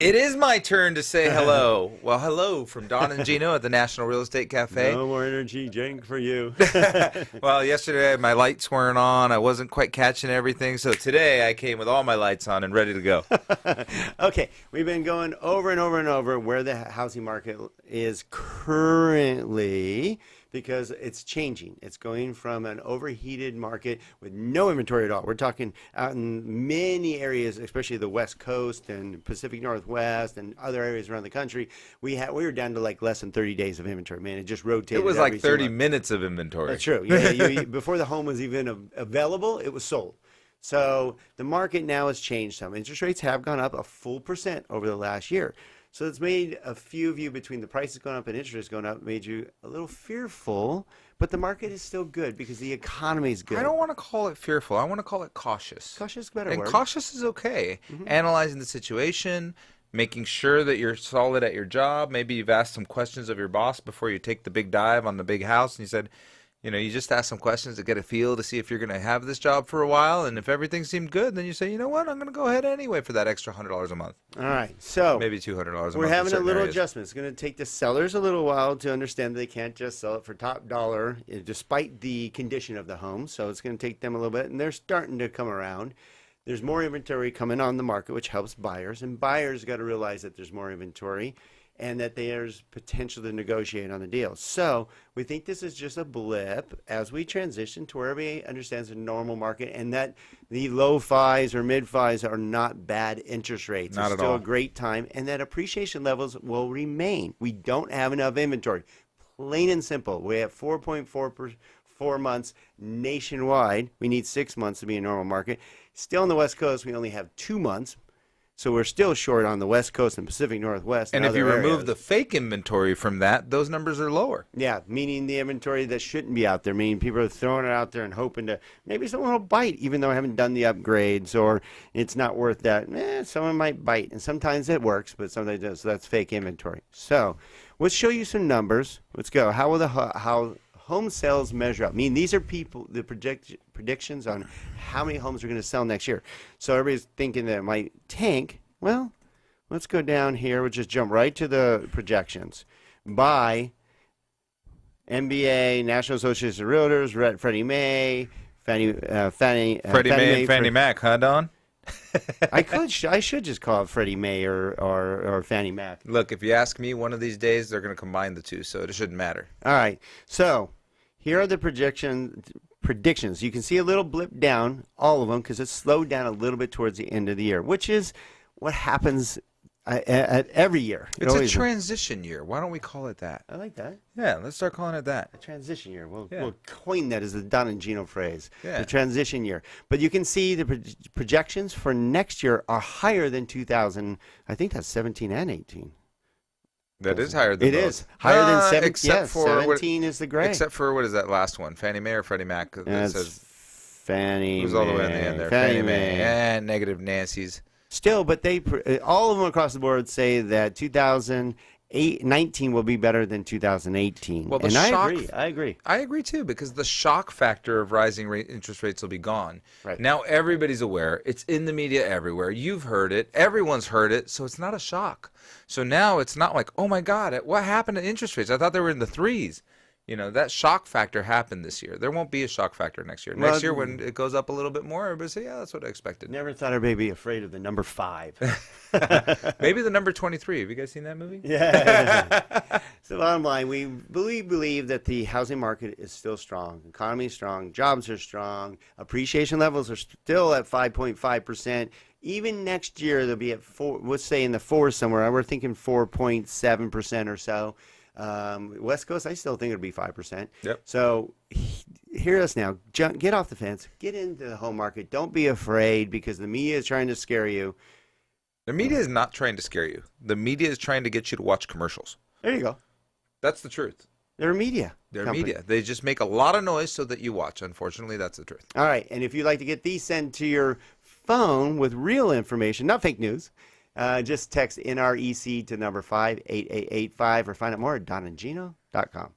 It is my turn to say hello. Well, hello from Don and Gino at the National Real Estate Cafe. No more energy drink for you. Well, yesterday my lights weren't on. I wasn't quite catching everything. So today I came with all my lights on and ready to go. Okay, we've been going over and over and over where the housing market is currently because it's changing. It's going from an overheated market with no inventory at all. We're talking out in many areas, especially the West Coast and Pacific Northwest and other areas around the country. We were down to like less than 30 days of inventory. Man, it just rotated. It was like 30 minutes of inventory. That's true. Yeah, before the home was even available, it was sold. So the market now has changed some. Interest rates have gone up a full percent over the last year. So it's made a few of you, between the prices going up and interest rates going up, made you a little fearful. But the market is still good because the economy is good. I don't want to call it fearful. I want to call it cautious. Cautious is a better And word. cautious is okay. Analyzing the situation, making sure that you're solid at your job. Maybe you've asked some questions of your boss before you take the big dive on the big house, and you said, you just ask some questions to get a feel to see if you're going to have this job for a while. And if everything seemed good, then you say, you know what, I'm going to go ahead anyway for that extra $100 a month. All right. So Maybe $200 a month. we're in having a certain little areas. adjustment. It's going to take the sellers a little while to understand that they can't just sell it for top dollar despite the condition of the home. So it's going to take them a little bit, and they're starting to come around. There's more inventory coming on the market, which helps buyers, and buyers got to realize that there's more inventory and that there's potential to negotiate on the deal. So we think this is just a blip as we transition to where everybody understands a normal market, and that the low fives or mid fives are not bad interest rates. Not it's at still all. a great time, and that appreciation levels will remain. We don't have enough inventory. Plain and simple. We have 4.4 months nationwide. We need 6 months to be a normal market. Still on the West Coast, we only have 2 months. So we're still short on the West Coast and Pacific Northwest. And if other you remove areas. the fake inventory from that, those numbers are lower. Yeah, meaning the inventory that shouldn't be out there, meaning people are throwing it out there and hoping to, maybe someone will bite even though I haven't done the upgrades, or it's not worth that. Someone might bite, and sometimes it works, but sometimes it doesn't. So that's fake inventory. So let's show you some numbers. Let's go. How will how home sales measure up? I mean, these are the predictions on how many homes are going to sell next year. So everybody's thinking that it might tank. Well, let's go down here. We'll just jump right to the projections by MBA, National Association of Realtors, Freddie Mae, Fannie Freddie Mae and Fannie Mac, huh, Don? I should just call it Freddie Mae or Fannie Mac. Look, if you ask me, one of these days they're going to combine the two, so it shouldn't matter. All right. So here are the predictions. You can see a little blip down, all of them, because it's slowed down a little bit towards the end of the year, which is what happens at every year. It's a transition year. Why don't we call it that? I like that. Yeah, let's start calling it that. A transition year. We'll Yeah. coin that as the Don and Gino phrase. Yeah. The transition year. But you can see the projections for next year are higher than 2000. I think that's 17 and 18. That is higher than It those. is higher than 17. Except Yes, for 17 is the gray. Except for what is that last one? Fannie Mae or Freddie Mac? That That's says Fannie who's all the way in the end there? Fannie Mae Mae. and negative Nancy's. Still, but all of them across the board say that 2019 will be better than 2018. Well, and I agree. I agree too, because the shock factor of rising interest rates will be gone. Right. Now everybody's aware. It's in the media everywhere. You've heard it. Everyone's heard it. So it's not a shock. So now it's not like, oh my God, what happened to interest rates? I thought they were in the threes. That shock factor happened this year. There won't be a shock factor next year. Next year, when it goes up a little bit more, everybody say, yeah, that's what I expected. Never thought everybody would be afraid of the number 5. Maybe the number 23. Have you guys seen that movie? Yeah. So bottom line, we believe that the housing market is still strong. Economy is strong. Jobs are strong. Appreciation levels are still at 5.5%. Even next year, they'll be at 4. Let's say in the 4s somewhere. We're thinking 4.7% or so. West Coast, I still think it'll be 5%. Yep. So hear us now. Get off the fence. Get into the home market. Don't be afraid because the media is trying to scare you. The media is not trying to scare you. The media is trying to get you to watch commercials. There you go. That's the truth. They're a media. They're company. media. They just make a lot of noise so that you watch. Unfortunately, that's the truth. All right. And if you'd like to get these sent to your phone with real information, not fake news, Just text NREC to number 58885 or find out more at donandgino.com.